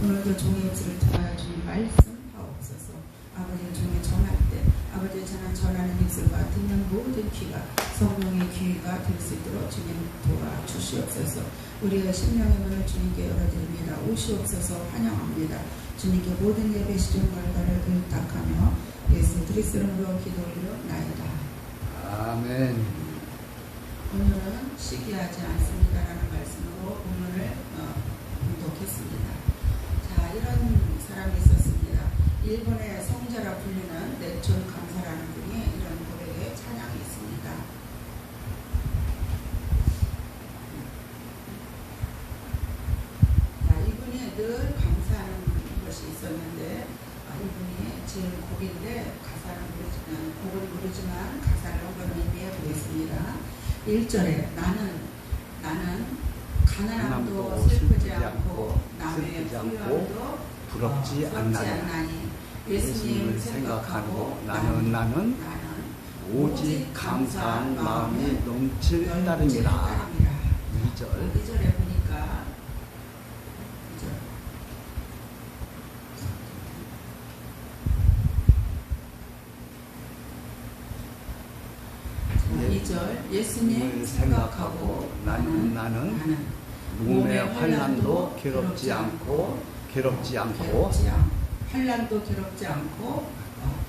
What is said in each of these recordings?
오늘도 종의 입술을 통하여 주님 말씀하옵소서. 아버지 종의 전할 때 아버지 전하는 입술과 듣는 모든 귀가 성령의 귀가 될 수 있도록 주님 도와주시옵소서. 우리의 심령의 문을 주님께 열어드립니다. 오시옵소서. 환영합니다. 주님께 모든 예배 시중 말과를 부탁하며 예수 그리스도 이름으로 기도 올려나이다. 아멘. 오늘은 시기하지 않습니다라는 말씀으로 본문을 봉독했습니다. 자, 이런 사람이 있었습니다. 일본의 성자라 불리는 내촌 강사라는 분이 이런 고백의 찬양이 있습니다. 자, 이분이 늘 감사하는 것이 있었는데 이분이 지은 곡인데 곡을 부르지만 가사를 한번 의미해 보겠습니다. 1절에 나는 가난함도 슬프지 않고 남의 부유함도 부럽지 않나니 예수님을 생각하고 나는 오직 감사한 마음이 넘칠 따름이라. 2절에 보니까 2절 예수님 생각하고 나는 몸의 환난도 괴롭지 않고 환난도 괴롭지 않고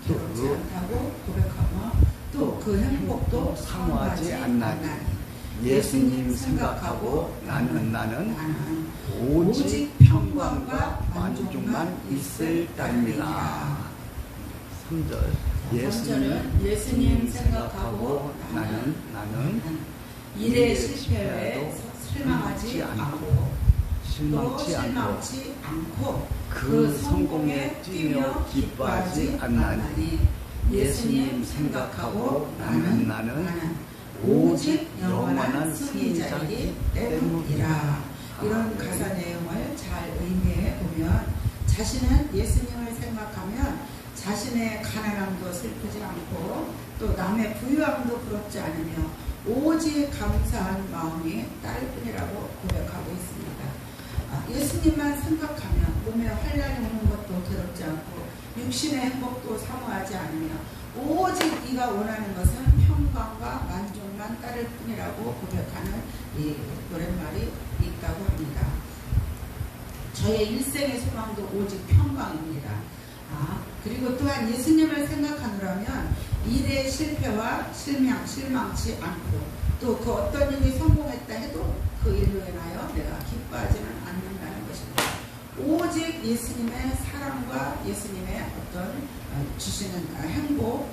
괴롭지 않다고 고백하며 또 그 행복도 사모하지 않나니 예수님 생각하고 나는 오직 평강과 만족만 있을 따름이라. 3절 예수님 생각하고 나는 일의 실패에 실망하지 않고 그 성공에 뛰며 기뻐하지 않나니 예수님 생각하고 나는 오직 영원한 승리자이기 때문이라. 이런 가사 내용을 잘 의미해 보면 자신은 예수님을 생각하면 자신의 가난함도 슬프지 않고 또 남의 부유함도 부럽지 않으며 오직 감사한 마음이 따를 뿐이라고 고백하고 있습니다. 예수님만 생각하면 몸에 환난이 오는 것도 괴롭지 않고 육신의 행복도 사모하지 않으며 오직 네가 원하는 것은 평강과 만족만 따를 뿐이라고 고백하는 이 노랫말이 있다고 합니다. 저의 일생의 소망도 오직 평강입니다. 그리고 또한 예수님을 생각하노라면 일의 실패와 실망치 않고 또 그 어떤 일이 성공했다 해도 그 일로 인하여 내가 기뻐하지는 않는다는 것입니다. 오직 예수님의 사랑과 예수님의 어떤 주시는 행복,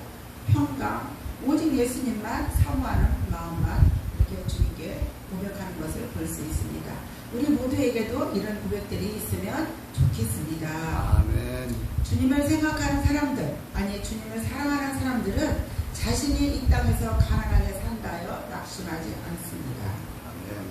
평강, 오직 예수님만 사모하는 마음만 이렇게 주님께 고백하는 것을 볼 수 있습니다. 우리 모두에게도 이런 고백들이 있으면 좋겠습니다. 아멘. 주님을 생각하는 사람들, 아니 주님을 사랑하는 사람들은 자신이 이 땅에서 가난하게 산다여 낙심하지 않습니다. 아멘.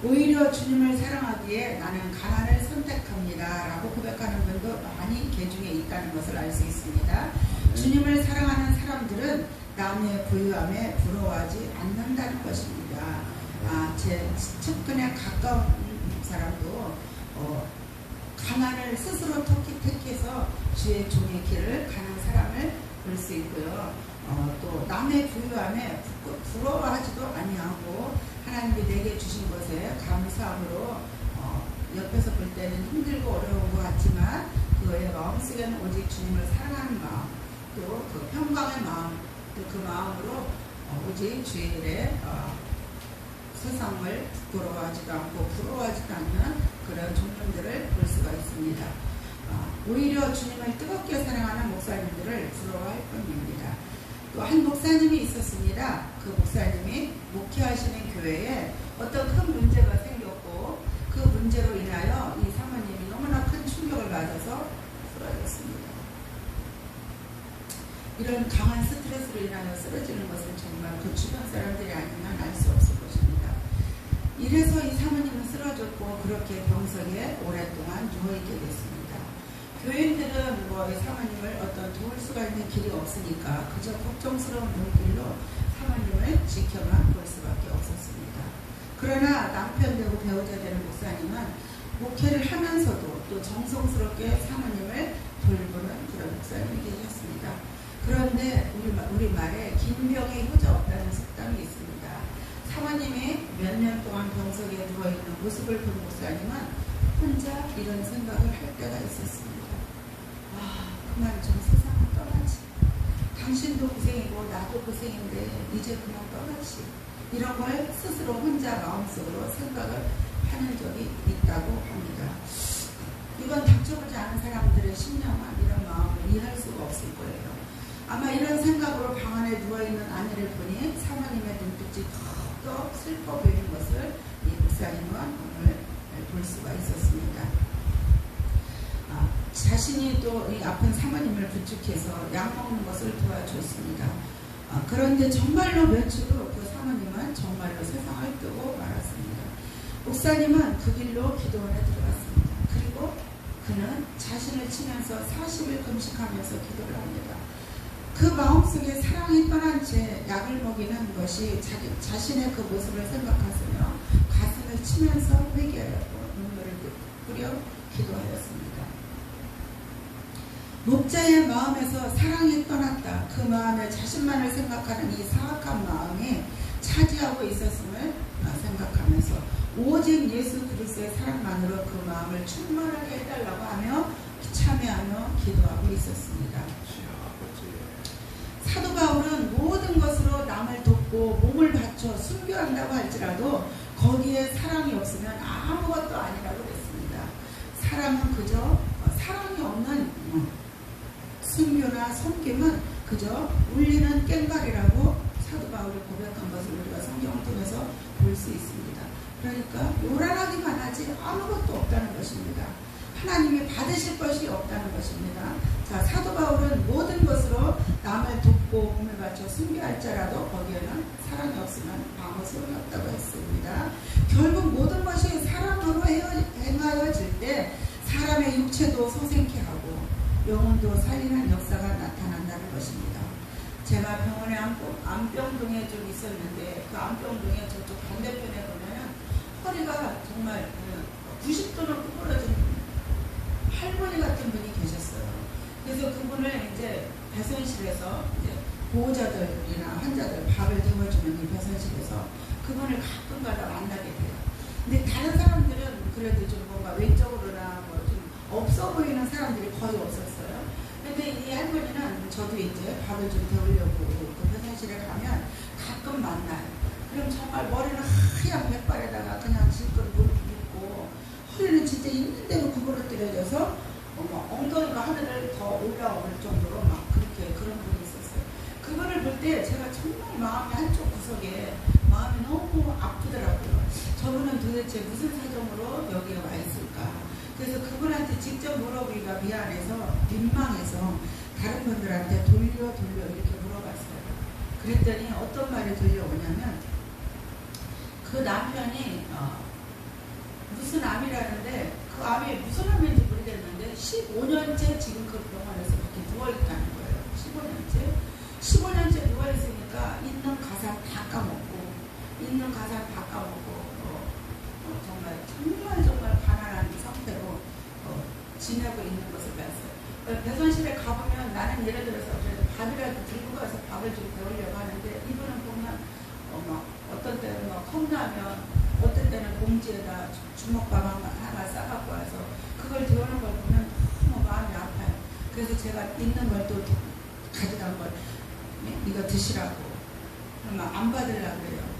오히려 주님을 사랑하기에 나는 가난을 선택합니다 라고 고백하는 분도 많이 계중에 있다는 것을 알 수 있습니다. 아멘. 주님을 사랑하는 사람들은 남의 부유함에 부러워하지 않는다는 것입니다. 제 측근에 가까운 사람도 가난을 스스로 택해서 주의 종의 길을 가는 사람을 볼 수 있고요. 또 남의 부유함에 부러워하지도 아니하고 하나님이 내게 주신 것에 감사함으로 옆에서 볼 때는 힘들고 어려운 것 같지만 그의 마음속에는 오직 주님을 사랑하는 마음, 또 그 평강의 마음, 또 그 마음으로 오직 주의 일에 세상을 부끄러워하지도 않고 부러워하지도 않는 그런 종들을 볼 수가 있습니다. 오히려 주님을 뜨겁게 사랑하는 목사님들을 부러워할 뿐입니다. 또 한 목사님이 있었습니다. 그 목사님이 목회하시는 교회에 어떤 큰 문제가 생겼고 그 문제로 인하여 이 사모님이 너무나 큰 충격을 받아서 쓰러졌습니다. 이런 강한 스트레스로 인하여 쓰러지는 것은 정말 그 주변 사람들이 아니면 알 수 없을 것입니다. 이래서 이 사모님은 쓰러졌고 그렇게 병석에 오랫동안 누워있게 됐습니다. 교인들은 이 사모님을 어떤 도울 수가 있는 길이 없으니까 그저 걱정스러운 눈길로 사모님을 지켜만 볼 수밖에 없었습니다. 그러나 남편 되고 배우자 되는 목사님은 목회를 하면서도 또 정성스럽게 사모님을 돌보는 그런 목사님이 계셨습니다. 그런데 우리 말에 긴 병에 효자 없다는 속담이 있습니다. 사모님이 몇 년 동안 병석에 누워있는 모습을 본 목사님은 혼자 이런 생각을 할 때가 있었습니다. 그만 좀 세상을 떠나지. 당신도 고생이고 나도 고생인데 이제 그만 떠나지. 이런 걸 스스로 혼자 마음속으로 생각을 하는 적이 있다고 합니다. 이건 닥쳐보지 않은 사람들의 심령은 이런 마음을 이해할 수가 없을 거예요. 아마 이런 생각으로 방 안에 누워있는 아내를 보니 사모님의 눈빛이 더욱더 슬퍼 보이는 것을 이 목사님은 오늘 볼 수가 있었습니다. 자신이 또 이 아픈 사모님을 부축해서 약 먹는 것을 도와줬습니다. 그런데 정말로 며칠 후 그 사모님은 정말로 세상을 뜨고 말았습니다. 목사님은 그 길로 기도원에 들어갔습니다. 그리고 그는 자신을 치면서 40일 금식하면서 기도를 합니다. 그 마음속에 사랑이 떠난 채 약을 먹이는 것이 자신의 그 모습을 생각하며 가슴을 치면서 회개하고 눈물을 뿌려 기도하였습니다. 목자의 마음에서 사랑이 떠났다. 그 마음에 자신만을 생각하는 이 사악한 마음이 차지하고 있었음을 생각하면서 오직 예수 그리스도의 사랑만으로 그 마음을 충만하게 해달라고 하며 참여하며 기도하고 있었습니다. 사도 바울은 모든 것으로 남을 돕고 몸을 바쳐 순교한다고 할지라도 거기에 사랑이 없으면 아무것도 아니라고 했습니다. 사랑은 그저 사랑이 없는 순교나 섬김은 그저 울리는 꽹과리라고 사도 바울이 고백한 것을 우리가 성경을 통해서 볼 수 있습니다. 그러니까 요란하기만 하지 아무것도 없다는 것입니다. 하나님이 받으실 것이 없다는 것입니다. 자, 사도 바울은 모든 것으로 남을 돕고 몸을 바쳐 순교할지라도 거기에는 사랑이 없으면 아무 소용이 없다고 했습니다. 결국 모든 것이 사랑으로 행하여질 때 사람의 육체도 소생케 하고 영혼도 살리는 역사가 나타난다는 것입니다. 제가 병원에 안병동에 좀 있었는데 그 안병동에 저쪽 반대편에 보면은 허리가 정말 90도로 구부러진 할머니 같은 분이 계셨어요. 그래서 그분을 이제 배선실에서 이제 보호자들이나 환자들 밥을 데워주는 이 배선실에서 그분을 가끔가다 만나게 돼요. 근데 다른 사람들은 그래도 좀 뭔가 외적으로나 뭐 좀 없어 보이는 사람들이 거의 없었어요. 근데 이 할머니는 저도 이제 밥을 좀 데우려고 그 배선실에 가면 가끔 만나요. 그럼 정말 머리는 하얀 백발에다가 그냥 질끈 묶고 허리는 진짜 있는 대로 구부러뜨려져서 엉덩이가 하늘을 더 올라올 정도로 막 그렇게 그런 분이 있었어요. 그거를 볼 때 제가 정말 마음의 한쪽 구석에 마음이 너무 아프더라고요. 저분은 도대체 무슨 사정으로 여기에 와 있을까. 그래서 그분한테 직접 물어보기가 미안해서 민망해서 다른 분들한테 돌려 이렇게 물어봤어요. 그랬더니 어떤 말이 들려오냐면 그 남편이 무슨 암이라는데 그 암이 무슨 암인지 모르겠는데 15년째 지금 그 병원에서 이렇게 누워있다는 거예요. 15년째 누워있으니까 있는 가산 다 까먹고 정말 가난한 상태로 지내고 있는 것을 봤어요. 배선실에 가보면 나는 예를 들어서 그래도 밥이라도 들고 가서 밥을 좀 배우려고 하는데 이분은 보면 어떤 때는 컵라면 어떤 때는 봉지에다 주먹밥 하나 싸갖고 와서 그걸 데우는 걸 보면 너무 마음이 아파요. 그래서 제가 있는 걸 또 가져간 걸 이거 드시라고 그러면 안 받으려고 그래요.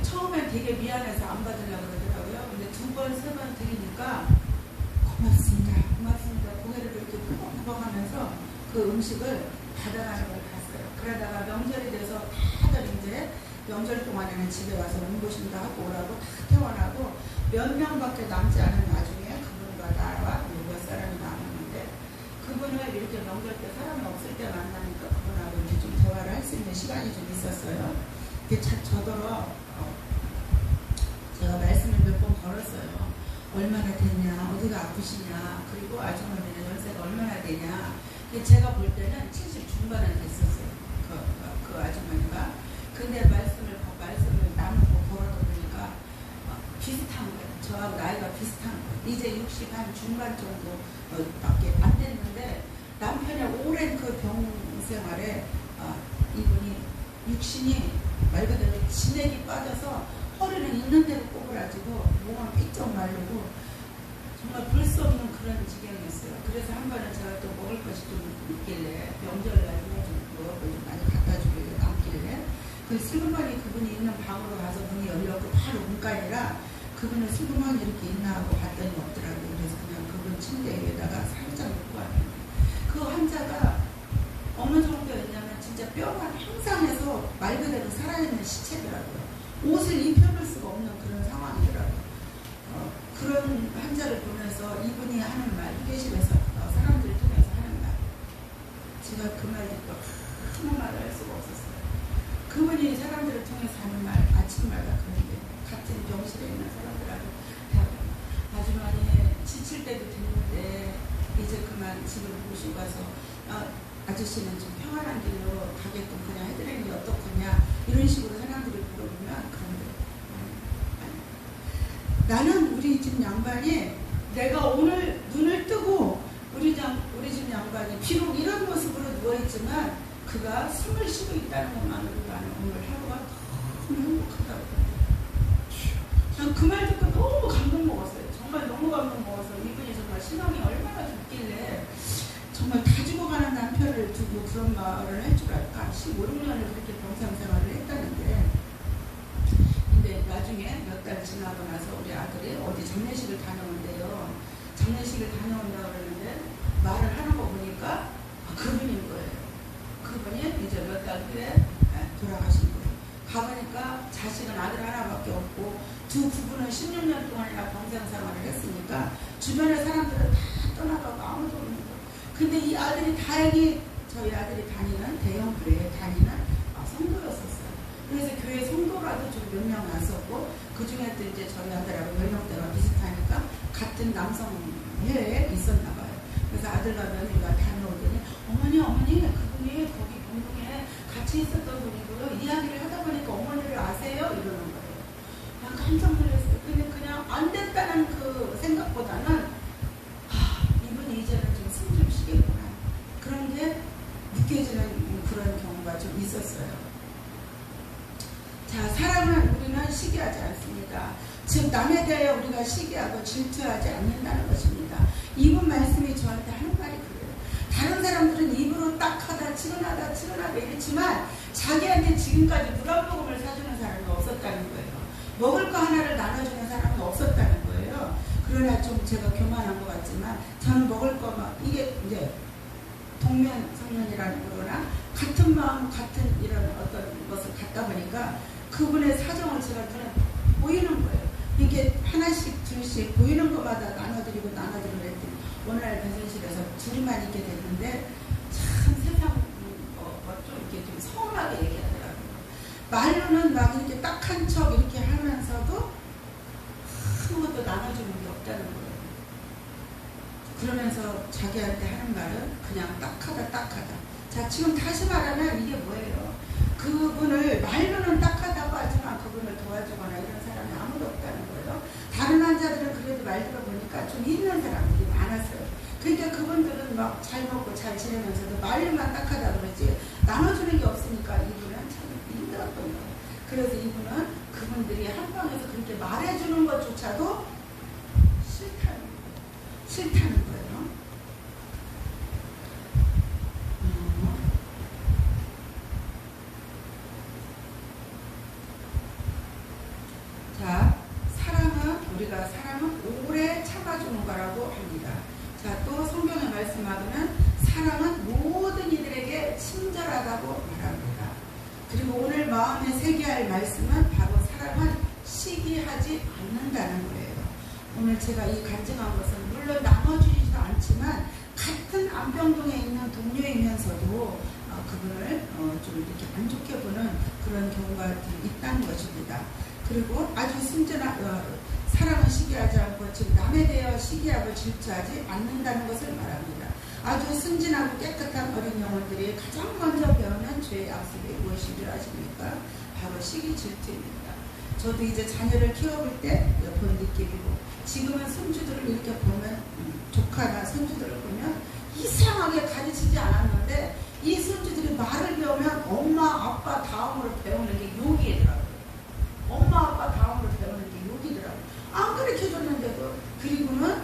처음엔 되게 미안해서 안 받으려고 그러더라고요. 근데 2번, 3번 드리니까 고맙습니다. 고개를 이렇게 푸벅푸벅 하면서 그 음식을 받아가는 걸 봤어요. 그러다가 명절이 돼서 다들 이제 명절 동안에는 집에 와서 음보심도 하고 오라고 다 퇴원하고 몇 명밖에 남지 않은 나중에 그분과 나와 몇 사람이 남았는데 그분을 이렇게 명절 때 사람이 없을 때 만나니까 그분하고 이제 좀 대화를 할 수 있는 시간이 좀 있었어요. 근데 저더러 제가 말씀을 몇 번 걸었어요. 얼마나 됐냐, 어디가 아프시냐, 그리고 아주머니는 연세가 얼마나 되냐. 제가 볼 때는 70 중반은 됐었어요. 그 아주머니가. 근데 말씀을 나누고 걸어다 보니까 비슷한 거예요. 저하고 나이가 비슷한 이제 60 한 중반 정도밖에 안 됐는데 남편의 오랜 그 병생활에 이분이 육신이 말 그대로 진액이 빠져서 허리는 있는 대로 꼬부라지고 몸은 삐쩍 마르고 정말 볼 수 없는 그런 지경이었어요. 그래서 한 번은 제가 또 먹을 것이 좀 있길래 명절날 좀 먹을 걸 좀 많이 갖다 주길래 남길래 그 슬그머니 그분이 있는 방으로 가서 문이 열렸고 바로 문간이라 그분은 슬그머니 이렇게 있나 하고 봤더니 없더라고요. 그래서 그냥 그분 침대 위에다가 살짝 놓고 왔는데 그 환자가 어느 정도였냐면 진짜 뼈가 형상해서 말 그대로 살아있는 시체더라고요. 옷을 입혀볼 수가 없는 그런 상황이더라고요. 그런 환자를 보면서 이분이 하는 말, 휴게실에서 사람들을 통해서 하는 말, 제가 그 말 듣고 아무 말을 할 수가 없었어요. 그분이 사람들을 통해서 하는 말, 아침마다 그런데 같은 병실에 있는 사람들하고 아주 많이 지칠 때도 됐는데 이제 그만 집을 모시고 가서 아저씨는 좀 평안한 길로 가게끔 그냥 해드리는 게 어떻겠냐 이런 식으로 사람들이 물어보면 그런데 나는 우리 집 양반이 내가 오늘 눈을 뜨고 우리 집 양반이 비록 이런 모습으로 누워있지만 그가 숨을 쉬고 있다는 것만으로도 나는 오늘 하루가 너무 행복하다고. 난 그 말 듣고 너무 감동 먹었어요. 정말 너무 감동 먹어서 이분이 정말 신앙이 얼마나 깊길래 정말 다 죽어가는 남편을 두고 그런 말을 할 줄 알까. 15, 16년을 그렇게 병상생활을 했다는데 근데 나중에 몇 달 지나고 나서 우리 아들이 어디 장례식을 다녀온대요. 장례식을 다녀온다고 그러는데 말을 하는 거 보니까 그분인 거예요. 그분이 이제 몇 달 후에 돌아가신 거예요. 가보니까 자식은 아들 하나밖에 없고 두 부부는 16년 동안이나 병상생활을 했으니까 주변의 사람들은 다 떠나가고 아무도 없는 거예요. 근데 이 아들이 다행히 저희 아들이 다니는 대형 교회에 다니는 성도였었어요. 그래서 교회 성도라도 좀 몇 명 왔었고 그 중에 또 이제 저희 아들하고 연령대가 비슷하니까 같은 남성 회에 있었나 봐요. 그래서 아들과 며느리가 다녀오더니 어머니 그분이 거기 공동에 같이 있었던 분이고요. 이야기를 하다 보니까 어머니를 아세요? 이러는 거예요. 난 깜짝 놀랐어요. 근데 그냥 안 됐다는 그 생각보다는 이분이 이제는 좀 숨 좀 쉬겠구나. 그런 게 느껴지는 그런 경우가 좀 있었어요. 자, 사람은 우리는 시기하지 않습니다. 즉 남에 대하여 우리가 시기하고 질투하지 않는다는 것입니다. 이분 말씀이 저한테 하는 말이 그래요. 다른 사람들은 입으로 딱하다 치근하다 이랬지만 자기한테 지금까지 물 한 모금을 사주는 사람이 없었다는 거예요. 먹을 거 하나를 나눠주는 사람이 없었다는 거예요. 그러나 좀 제가 교만한 것 같지만 저는 먹을 거 이게 이제 동면성면이라는 거나 같은 마음 같은 이런 어떤 것을 갖다 보니까 그분의 사정을 제가 눈에 보이는 거예요. 이게 하나씩 둘씩 보이는 것마다 나눠드리고 했더니 어느 날 배선실에서 둘이만 있게 됐는데 참 세상 좀 이렇게 좀 서운하게 얘기하더라고요. 말로는 막 이렇게 딱한 척 이렇게 하면서도 아무것도 나눠주는 게 없다는 거예요. 그러면서 자기한테 하는 말은 그냥 딱하다. 자, 지금 다시 말하면 이게 뭐예요? 그분을 말로는 딱하다고 하지만 그분을 도와주거나 이런 사람이 아무도 없다는 거예요. 다른 환자들은 그래도 말 들어보니까 좀 있는 사람들이 많았어요. 그러니까 그분들은 막 잘 먹고 잘 지내면서도 말로만 딱하다 그러지 나눠주는 게 없으니까 이분은 참 힘들었던 거예요. 그래서 이분은 그분들이 한 방에서 그렇게 말해주는 것조차도 싫다는 거예요. 자, 사랑은 오래 참아주는 거라고 합니다. 자, 또 성경의 말씀하고는 사랑은 모든 이들에게 친절하다고 말합니다. 그리고 오늘 마음에 새겨할 말씀은 바로 사랑은 시기하지 않는다는 거예요. 오늘 제가 이 간증한 것은 물론 나눠주지도 않지만 같은 안병동에 있는 동료이면서도 그분을 좀 이렇게 안 좋게 보는 그런 경우가 있다는 것입니다. 그리고 아주 사랑은 시기하지 않고 즉 남에 대하여 시기하고 질투하지 않는다는 것을 말합니다. 아주 순진하고 깨끗한 어린 영혼들이 가장 먼저 배우는 죄의 악습이 무엇인 줄 아십니까? 바로 시기 질투입니다. 저도 이제 자녀를 키워볼 때 본 느낌이고 지금은 손주들을 이렇게 보면 조카나 손주들을 보면 이상하게 가르치지 않았는데 이 손주들이 말을 배우면 엄마 아빠 다음으로 배우는 게 욕이더라고요. 엄마 아빠 다음으로 배우는 게 욕이더라고요. 안 가르쳐줬는데도. 그리고는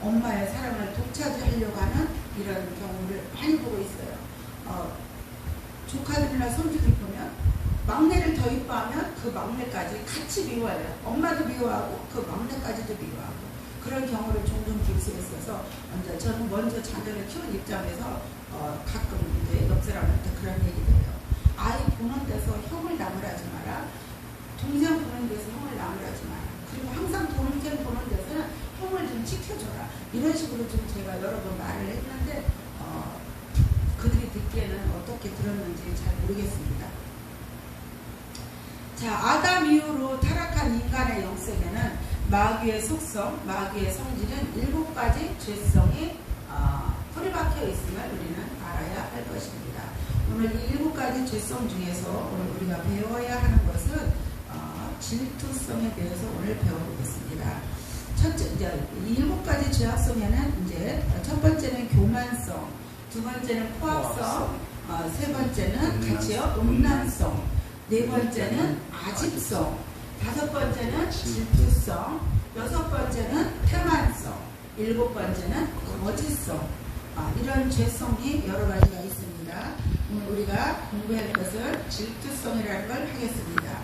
엄마의 사랑을 독차지하려고 하는 이런 경우를 많이 보고 있어요. 조카들이나 손주들 보면 막내를 더 이뻐하면 그 막내까지 같이 미워해요. 엄마도 미워하고 그 막내까지도 미워하고 그런 경우를 종종 볼 수 있어서 저는 먼저 자녀를 키운 입장에서 가끔 이제 옆 사람한테 그런 얘기를 해요. 아이 보는 데서 형을 나무라지 마라. 동생 보는 데서 형을 나무라지 마라. 그리고 항상 동생 보는 데서는 형을 좀 지켜줘라. 이런 식으로 좀 제가 여러 번 말을 했는데 그들이 듣기에는 어떻게 들었는지 잘 모르겠습니다. 자, 아담 이후로 타락한 인간의 영성에는 마귀의 속성, 마귀의 성질은 7가지 죄성이 뿌리박혀 있음을 우리는 알아야 할 것입니다. 오늘 이 7가지 죄성 중에서 오늘 우리가 배워야 하는 것은 질투성에 대해서 오늘 배워보겠습니다. 첫째, 이제 이 7가지 죄악성에는 이제 첫 번째는 교만성, 두 번째는 포악성, 세 번째는 같이요 음란성, 네 번째는 아집성, 다섯 번째는 질투성, 여섯 번째는 태만성, 일곱 번째는 거짓성. 이런 죄성이 여러 가지가 있습니다. 오늘 우리가 공부할 것을 질투성이라는 걸 하겠습니다.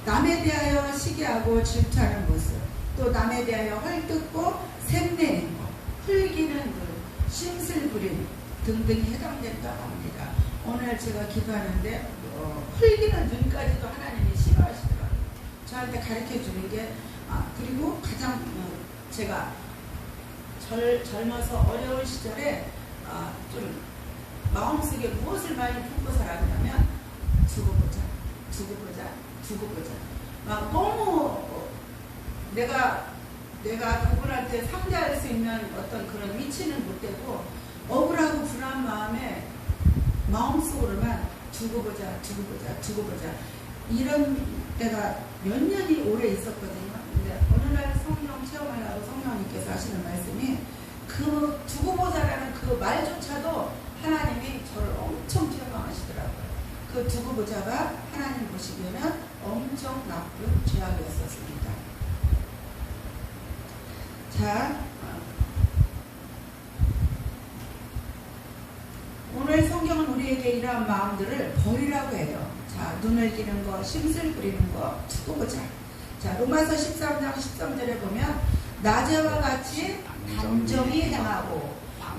남에 대하여 시기하고 질투하는 모습, 또 남에 대하여 헐뜯고 샘내는 것, 흘기는 눈, 심술 부림 등등이 해당된다고 합니다. 오늘 제가 기도하는데 흘기는 눈까지도 하나님이 싫어하시더라고요. 저한테 가르쳐 주는 게 그리고 가장 제가 젊어서 어려운 시절에 좀 마음속에 무엇을 많이 품고 살았냐면 두고 보자 막 너무 내가 그분한테 상대할 수 있는 어떤 그런 위치는 못 되고 억울하고 불안한 마음에 마음속으로만 두고 보자 이런 때가 몇 년이 오래 있었거든요. 근데 어느 날 성령 체험을 하고 성령님께서 하시는 말씀이 그 두고 보자라는 그 말조차도 하나님이 저를 엄청 책망하시더라고요. 그 두고 보자가 하나님 보시기에는 엄청 나쁜 죄악이었었습니다. 자, 오늘 성경은 우리에게 이러한 마음들을 버리라고 해요. 자, 눈을 기는 거, 심술 부리는 거, 두고 보자. 자, 로마서 13장 13절에 보면 낮에와 같이 단정히 행하고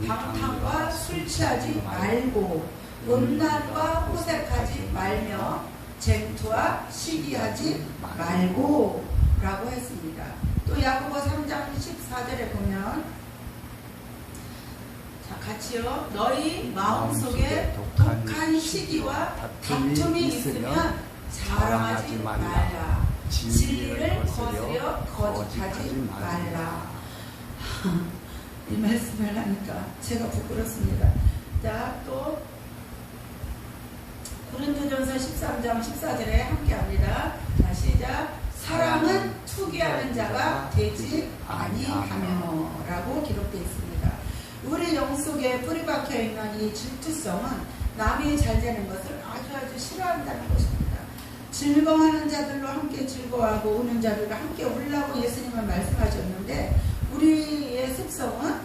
방탕과 술 취하지 말고 음란과 호색하지 말며 쟁투와 시기하지 말고 라고 했습니다. 또 야고보 3장 14절에 보면 자, 같이요. 너희 마음속에 독한 시기와 다툼이 있으면 자랑하지 말라. 진리를 거스려 거짓하지 말라. 이 말씀을 하니까 제가 부끄럽습니다. 자, 또 고린도전서 13장 14절에 함께합니다. 자, 시작. 사랑은 투기하는 자가 되지 아니하며 라고 기록되어 있습니다. 우리 영속에 뿌리박혀 있는 이 질투성은 남이 잘 되는 것을 아주 싫어한다는 것입니다. 즐거워하는 자들로 함께 즐거워하고 우는 자들과 함께 울라고 예수님은 말씀하셨는데 우리의 습성은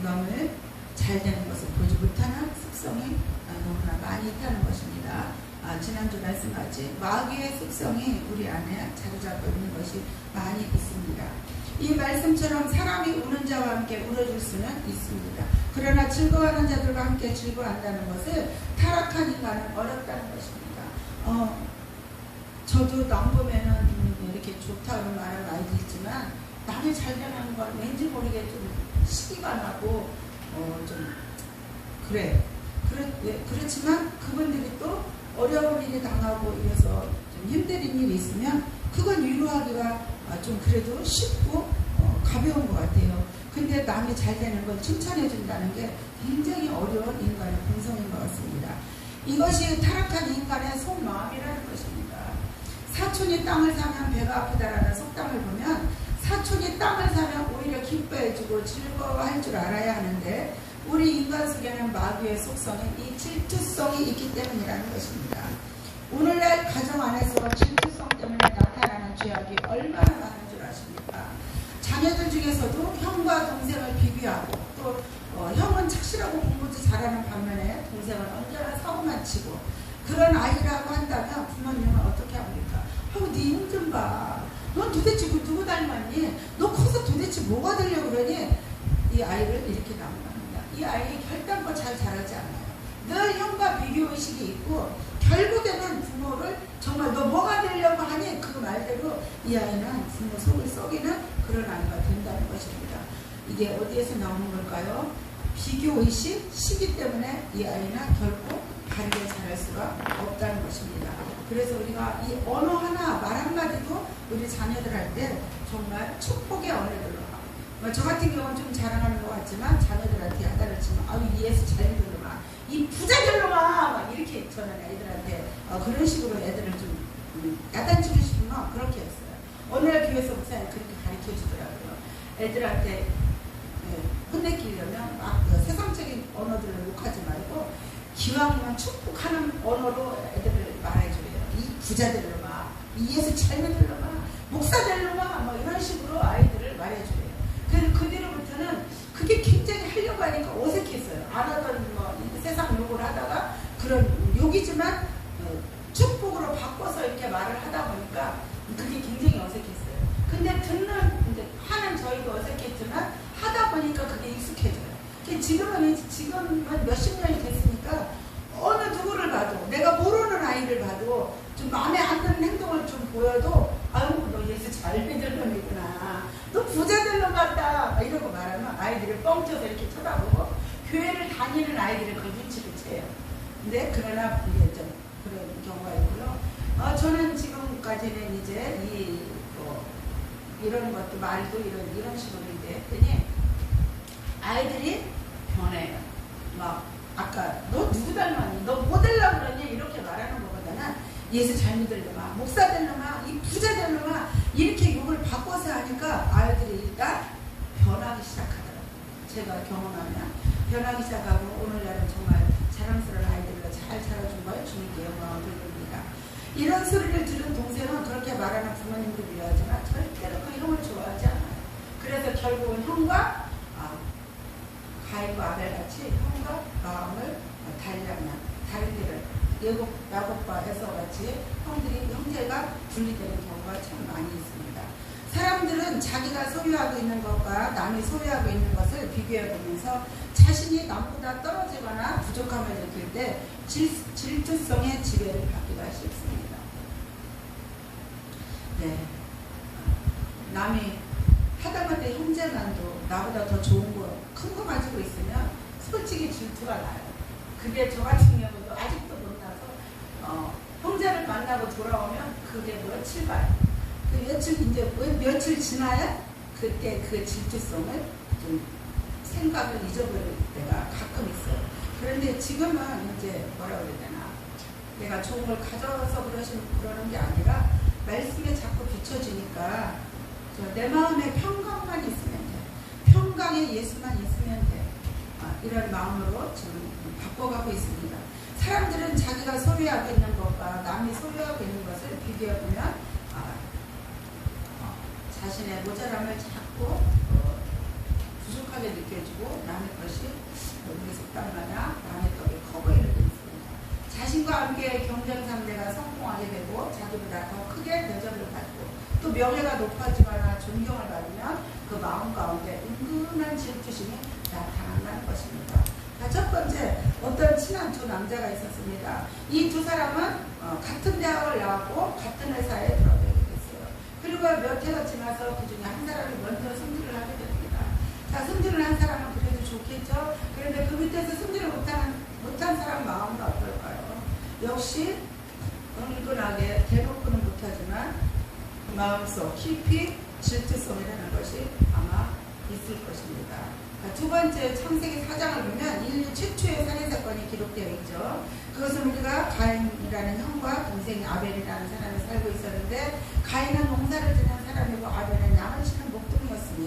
남을 잘 되는 것을 보지 못하는 습성이 너무나 많이 있다는 것입니다. 지난주 말씀같이 마귀의 습성이 우리 안에 자리잡고 있는 것이 많이 있습니다. 이 말씀처럼 사람이 우는 자와 함께 울어줄 수는 있습니다. 그러나 즐거워하는 자들과 함께 즐거워한다는 것을 타락한 인간은 어렵다는 것입니다. 저도 남 보면은 이렇게 좋다는 말을 많이 듣지만 남이 잘 되는 건 왠지 모르게 좀 시기가 나고 좀 그래. 그렇지만 그분들이 또 어려운 일이 당하고 이래서 좀 힘든 일이 있으면 그건 위로하기가 좀 그래도 쉽고 가벼운 것 같아요. 근데 남이 잘 되는 걸 칭찬해 준다는 게 굉장히 어려운 인간의 본성인 것 같습니다. 이것이 타락한 인간의 속마음이라는 것입니다. 사촌이 땅을 사면 배가 아프다라는 속담을 보면 사촌이 땅을 사면 오히려 기뻐해주고 즐거워할 줄 알아야 하는데 우리 인간 속에는 마귀의 속성인 이 질투성이 있기 때문이라는 것입니다. 오늘날 가정 안에서 질투성 때문에 나타나는 죄악이 얼마나 많은 줄 아십니까? 자녀들 중에서도 형과 동생을 비교하고 또 형은 착실하고 공부도 잘하는 반면에 동생은 언제나 사고만 치고 그런 아이라고 한다면 부모님은 어떻게 합니까? 네 힘 좀 봐. 넌 도대체 누구 닮았니? 너 커서 도대체 뭐가 되려고 그러니? 이 아이를 이렇게 나옵니다. 이 아이 결단코 잘 자라지 않아요. 늘 형과 비교의식이 있고 결국에는 부모를 정말 너 뭐가 되려고 하니? 그 말대로 이 아이는 부모 속을 썩이는 그런 아이가 된다는 것입니다. 이게 어디에서 나오는 걸까요? 비교의식, 시기 때문에 이 아이는 결코 바르게 자랄 수가 없다는 것입니다. 그래서 우리가 이 언어 하나, 말 한마디도 우리 자녀들 할 때 정말 축복의 언어들로 저 같은 경우는 좀 자랑하는 것 같지만 자녀들한테 야단을 치면 아유 예수 잘 믿으려마 이 부자들로마 막 이렇게 저는 애들한테 그런 식으로 애들을 좀 야단 치고 싶으면 그렇게 했어요. 어느 날 교회에서 목사님 그렇게 가르쳐 주더라고요. 애들한테 혼내키려면 막 세상적인 언어들을 욕하지 말고 기왕이면 축복하는 언어로 애들을 말해줘요. 이 부자들로마 이 예수 잘 믿으려마 목사들로마 뭐 이런 식으로 아이들을 말해줘요. 그래서 그 뒤로부터는 그게 굉장히 하려고 하니까 어색했어요. 안 하던 뭐 세상 욕을 하다가 그런 욕이지만 축복으로 바꿔서 이렇게 말을 하다 보니까 그게 굉장히 어색했어요. 근데 이제 하는 저희도 어색했지만 하다 보니까 그게 익숙해져요. 지금은 몇십 년이 됐으니까 어느 누구를 봐도 내가 모르는 아이를 봐도 좀 마음에 안 드는 행동을 좀 보여도 아유 너 예수 잘 믿을 놈이구나 너 부자들로 갔다 이러고 말하면 아이들을 뻥쳐서 이렇게 쳐다보고 교회를 다니는 아이들을 그 눈치를 채요. 근데 그러나 이제 좀 그런 경우가 있고요. 저는 지금까지는 이제 이런 것도 말도 이런 식으로 이제 했더니 아이들이 변해요. 막 아까 너 누구 닮았니? 너 뭐 되려고 그러니? 이렇게 말하는 것보다는 예수 잘 믿으려마 목사 되려마 이 부자 되려마 이렇게 욕을 바꿔서 하니까 아이들이 일단 변하기 시작하더라고요. 제가 경험하면 변하기 시작하고 오늘날은 정말 자랑스러운 아이들로 잘 자라준 걸 주님께 영광을 돌립니다. 이런 소리를 들은 동생은 그렇게 말하는 부모님도 미워하지만 절대로 그 형을 좋아하지 않아요. 그래서 결국은 형과 가인과 아벨같이 형과 마음을 다른 길을 야곱과 에서같이 형제가 분리되는 경우가 참 많이 있습니다. 사람들은 자기가 소유하고 있는 것과 남이 소유하고 있는 것을 비교해 보면서 자신이 남보다 떨어지거나 부족함을 느낄 때 질투성의 지배를 받기가 쉽습니다. 네, 남이 하다못해 형제만도 나보다 더 좋은 거, 큰 거 가지고 있으면 솔직히 질투가 나요. 그게 저 같은 경우도 아직도 못 나서 형제를 만나고 돌아오면 그게 며칠 봐요. 며칠 지나야 그때 그 질투성을 좀 생각을 잊어버릴 때가 가끔 있어요. 그런데 지금은 이제 뭐라 그래야 되나, 내가 좋은 걸 가져서 그러는 게 아니라 말씀에 자꾸 비춰지니까 내 마음에 평강만 있으면 돼. 평강에 예수만 있으면 돼. 이런 마음으로 지금 바꿔가고 있습니다. 사람들은 자기가 소유하고 있는 것과 남이 소유하고 있는 것을 비교해보면 자신의 모자람을 자꾸 부족하게 느껴지고 남의 것이 우리 속담 마냥 남의 떡이 커 보이는 게 있습니다. 자신과 함께 경쟁 상대가 성공하게 되고 자기보다 더 크게 대접을 받고 또 명예가 높아지거나 존경을 받으면 그 마음 가운데 은근한 질투심이 나타난다는 것입니다. 첫 번째, 어떤 친한 두 남자가 있었습니다. 이 두 사람은 같은 대학을 나왔고 같은 회사에 들어가게 됐어요. 그리고 몇 해가 지나서 그 중에 한 사람이 먼저 승진을 하게 됩니다. 자, 승진을 한 사람은 그래도 좋겠죠. 그런데 그 밑에서 승진을 못한 사람 마음은 어떨까요? 역시 은근하게 대놓고는 못하지만 마음속 깊이 질투성이라는 것이 아마 있을 것입니다. 두 번째, 창세기 4장을 보면 인류 최초의 살인사건이 기록되어 있죠. 그것은 우리가 가인이라는 형과 동생이 아벨이라는 사람이 살고 있었는데 가인은 농사를 짓는 사람이고 아벨은 양을 치는 목동이었습니다.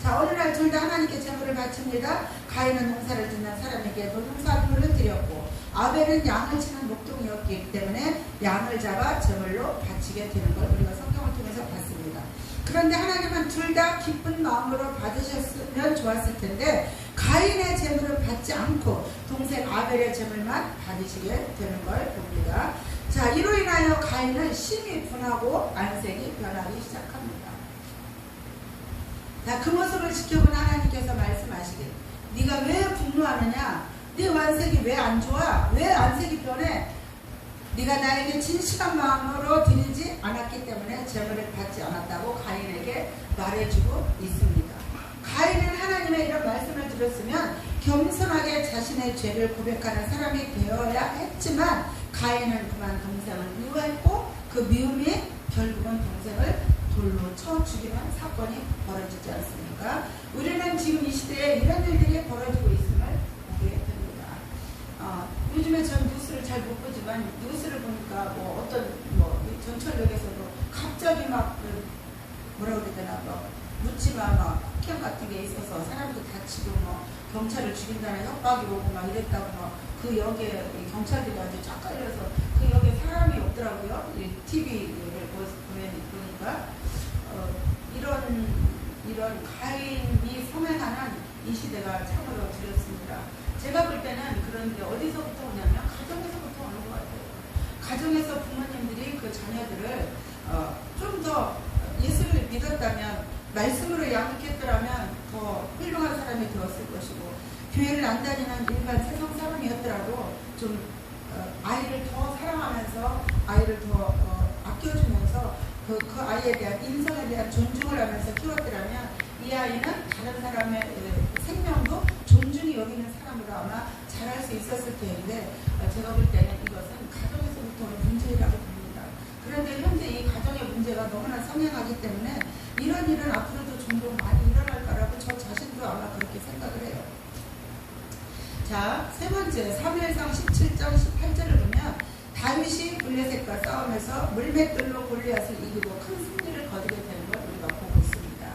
자, 어느 날 둘 다 하나님께 제물을 바칩니다. 가인은 농사를 짓는 사람에게 노동사물을 드렸고 아벨은 양을 치는 목동이었기 때문에 양을 잡아 제물로 바치게 되는 걸 우리가 성경을 통해서 봤습니다. 그런데 하나님은 둘 다 기쁜 마음으로 받으셨으면 좋았을 텐데 가인의 제물을 받지 않고 동생 아벨의 제물만 받으시게 되는 걸 봅니다. 자, 이로 인하여 가인은 심히 분하고 안색이 변하기 시작합니다. 자, 그 모습을 지켜본 하나님께서 말씀하시길, 네가 왜 분노하느냐? 네 안색이 왜 안 좋아? 왜 안색이 변해? 네가 나에게 진실한 마음으로 드리지 않았기 때문에 제물을 받지 않았다고 가인에게 말해주고 있습니다. 가인은 하나님의 이런 말씀을 들었으면 겸손하게 자신의 죄를 고백하는 사람이 되어야 했지만 가인은 그만 동생을 미워했고 그 미움이 결국은 동생을 돌로 쳐 죽이는 사건이 벌어지지 않습니까? 우리는 지금 이 시대에 이런 일들이 벌어지고 있음을 보게 됩니다. 요즘에 전 뉴스를 잘 못 보지만 뉴스를 보니까 어떤 전철역에서도 갑자기 막 뭐라 그래야 되나 묻지마 폭행 같은 게 있어서 사람도 다치고 경찰을 죽인다는 협박이 오고 이랬다고 그 역에 경찰들이 아주 쫙 깔려서 그 역에 사람이 없더라고요. TV를 보니까 이런 가인이 성행하는 이 시대가 참으로 두렵습니다. 제가 볼 때는 그런데 어디서부터 오냐면 가정에서부터 오는 것 같아요. 가정에서 부모님들이 그 자녀들을 좀 더 예수를 믿었다면 말씀으로 양육했더라면 더 훌륭한 사람이 되었을 것이고 교회를 안 다니는 일반 세상 사람이었더라도 좀 아이를 더 사랑하면서 아이를 더 아껴주면서 그 아이에 대한 인성에 대한 존중을 하면서 키웠더라면 이 아이는 다른 사람의 생명도 존중이 여기는 사람으로 아마 자랄 수 있었을 텐데 제가 볼 때는 이것은 가정에서부터 오는 문제라고 봅니다. 그런데 현재 이 가정의 문제가 너무나 성행하기 때문에 이런 일은 앞으로도 종종 많이 일어날 거라고 저 자신도 아마 그렇게 생각을 해요. 자, 세 번째 사무엘상 17장 18절을 보면 다윗이 블레셋과 싸움에서 물맷돌로 골리앗을 이기고 큰 승리를 거두게 되는 걸 우리가 보고 있습니다.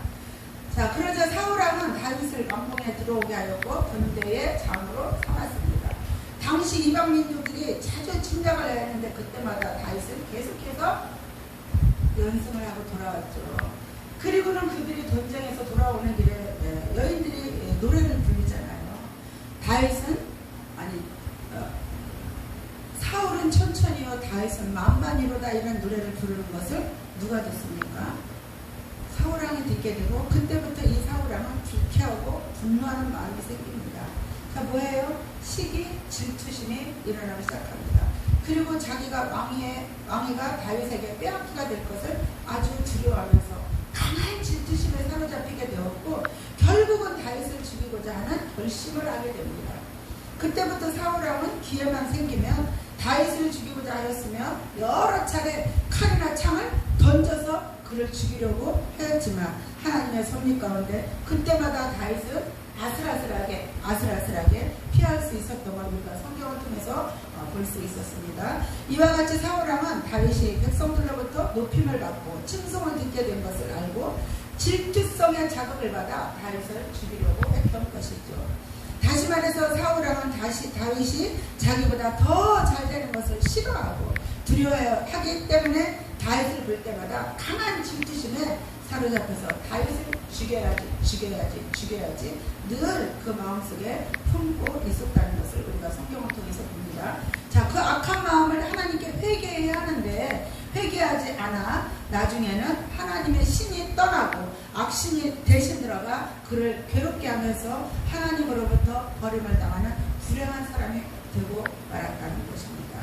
자, 그러자 사울왕은 다윗을 왕궁에 들어오게 하였고 군대의 장으로 삼았습니다. 당시 이방 민족들이 자주 침략을 해야 했는데 그때마다 다윗은 계속해서 연승을 하고 돌아왔죠. 그리고는 그들이 전쟁에서 돌아오는 길에 여인들이 노래를 부르잖아요. 다윗은 사울은 천천히요 다윗은 만만히로다 이런 노래를 부르는 것을 누가 듣습니까? 사울왕이 듣게 되고 그때부터 이 사울왕은 불쾌하고 분노하는 마음이 생깁니다. 자, 뭐예요? 시기, 질투심이 일어나기 시작합니다. 그리고 자기가 왕위가 다윗에게 빼앗기가 될 것을 아주 두려워하면서 강한 질투심에 사로잡히게 되었고 결국은 다윗을 죽이고자 하는 결심을 하게 됩니다. 그때부터 사울왕은 기회만 생기면 다윗을 죽이고자 하였으며 여러 차례 칼이나 창을 던져서 그를 죽이려고 하였지만 하나님의 섭리 가운데 그때마다 다윗은 아슬아슬하게 피할 수 있었던 걸 우리가 성경을 통해서 볼 수 있었습니다. 이와 같이 사울왕은 다윗이 백성들로부터 높임을 받고 칭송을 듣게 된 것을 알고 질투성의 자극을 받아 다윗을 죽이려고 했던 것이죠. 다시 말해서 사울왕은 다윗이 자기보다 더 잘 되는 것을 싫어하고 두려워하기 때문에 다윗을 볼 때마다 강한 질투심에 사로잡혀서 다윗을 죽여야지 늘 그 마음속에 품고 있었다는 것을 우리가 성경을 통해서 봅니다. 자, 그 악한 마음을 하나님께 회개해야 하는데 회개하지 않아 나중에는 하나님의 신이 떠나고 악신이 대신 들어가 그를 괴롭게 하면서 하나님으로부터 버림을 당하는 불행한 사람이 되고 말았다는 것입니다.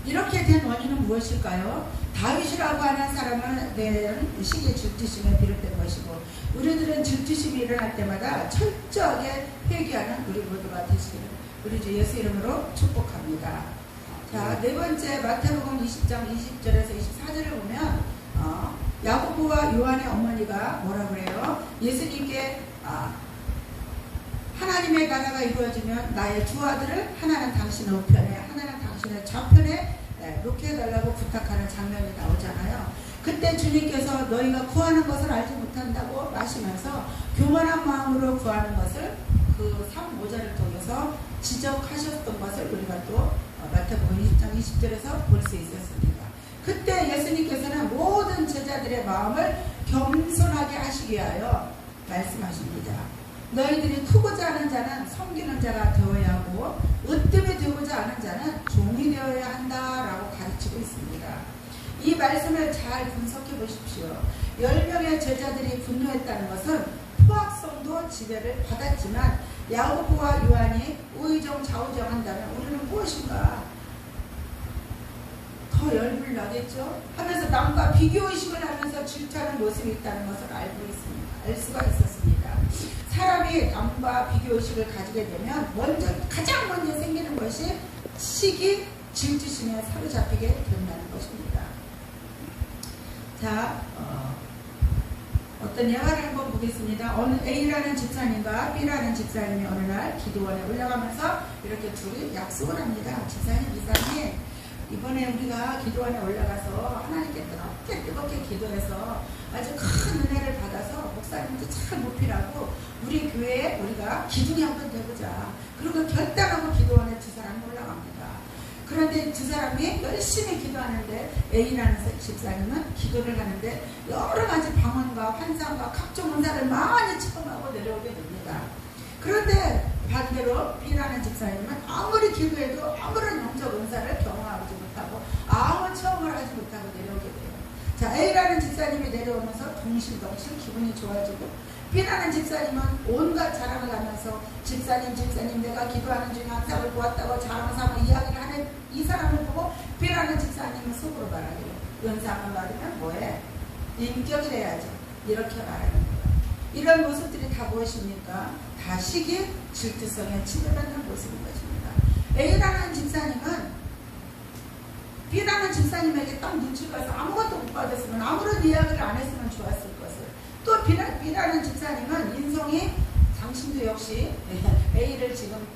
이렇게 된 원인은 무엇일까요? 다윗이라고 하는 사람에 대한 시기 질투심에 비롯된 것이고 우리들은 질투심이 일어날 때마다 철저하게 회개하는 우리 모두가 되시기를 우리 주 예수 이름으로 축복합니다. 자, 네 번째 마태복음 20장 20절에서 24절을 보면 야고보와 요한의 어머니가 뭐라 그래요? 예수님께 하나님의 나라가 이루어지면 나의 두 아들을 하나는 당신 우편에 하나는 당신의 좌편에 놓게 해달라고 부탁하는 장면이 나오잖아요. 그때 주님께서 너희가 구하는 것을 알지 못한다고 마시면서 교만한 마음으로 구하는 것을 그 3~5절을 통해서 지적하셨던 것을 우리가 또 마태복음 20장 20절에서 볼 수 있었습니다. 그때 예수님께서는 모든 제자들의 마음을 겸손하게 하시기 위하여 말씀하십니다. 너희들이 크고자 하는 자는 섬기는 자가 되어야 하고 으뜸이 되고자 하는 자는 종이 되어야 한다라고 가르치고 있습니다. 이 말씀을 잘 분석해 보십시오. 10명의 제자들이 분노했다는 것은 포악성도 지배를 받았지만 야고보와 요한이 우의정 좌우정한다면 우리는 무엇인가? 더 열불 나겠죠? 하면서 남과 비교의식을 하면서 질투하는 모습이 있다는 것을 알 수가 있었습니다. 사람이 남과 비교의식을 가지게 되면 가장 먼저 생기는 것이 시기, 질투심에 사로잡히게 된다는 것입니다. 자, 어떤 예화를 한번 보겠습니다. 어느 A라는 집사님과 B라는 집사님이 어느 날 기도원에 올라가면서 이렇게 둘이 약속을 합니다. 집사님, 이사님, 이번에 우리가 기도원에 올라가서 하나님께 뜨겁게 기도해서 아주 큰 은혜를 받아서 목사님도 잘 모피라고 우리 교회에 우리가 기둥이 한번 되보자. 그리고 결단하고 기도원에 두 사람이 올라갑니다. 그런데 두 사람이 열심히 기도하는데 A라는 집사님은 기도를 하는데 여러 가지 방언과 환상과 각종 은사를 많이 체험하고 내려오게 됩니다. 그런데 반대로 B라는 집사님은 아무리 기도해도 아무런 영적 은사를 경험하지 못하고 아무 체험을 하지 못하고 내려오게 돼요. 자, A라는 집사님이 내려오면서 동실동실 기분이 좋아지고 B라는 집사님은 온갖 자랑을 하면서 집사님 내가 기도하는 중에 항상을 보았다고 자랑삼아 이야기를 하는 이 사람을 보고 B라는 집사님은 속으로 말하기로 은사만 받으면 뭐해? 인격이래야죠. 이렇게 말하는 거예요. 이런 모습들이 다 무엇입니까? 다 시기, 질투성에 치료받는 모습인 것입니다. A라는 집사님은 B라는 집사님에게 딱 눈치가 가서 아무것도 못 받았으면 아무런 이야기를 안 했으면 좋았을 것을 또 B라는 집사님은 인성이 당신도 역시 A를 지금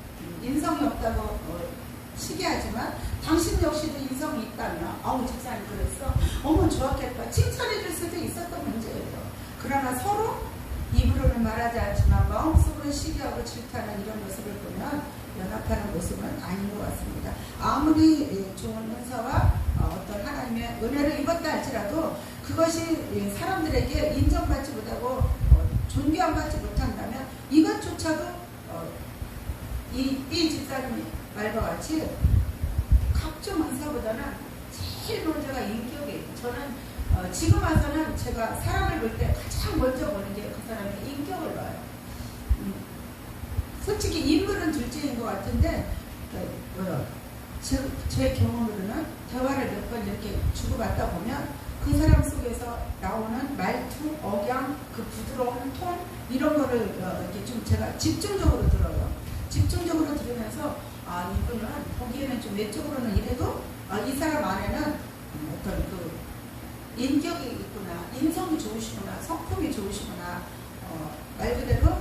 인성이 없다고 시기하지만 당신 역시도 인성이 있다면 아우 집사님 그랬어? 어머 좋았겠다. 칭찬해 줄 수도 있었던 문제예요. 그러나 서로 입으로는 말하지 않지만 마음속으로 시기하고 질투하는 이런 모습을 보면 연합하는 모습은 아닌 것 같습니다. 아무리 좋은 은사와 어떤 하나님의 은혜를 입었다 할지라도 그것이 사람들에게 인정받지 못하고 존경받지 못한다면 이것조차도 이 집사님이 말과 같이 각종 은사보다는 제일 먼저가 인격이에요. 저는 지금 와서는 제가 사람을 볼 때 가장 먼저 보는 게 그 사람의 인격을 봐요. 솔직히 인물은 둘째인 것 같은데 제 경험으로는 대화를 몇 번 이렇게 주고받다 보면 그 사람 속에서 나오는 말투, 억양, 그 부드러운 톤 이런 거를 이렇게 좀 제가 집중적으로 들어요. 집중적으로 들으면서 이분은 보기에는 좀 외적으로는 이래도 이 사람 안에는 어떤 그 인격이 있구나, 인성이 좋으시구나, 성품이 좋으시구나, 말 그대로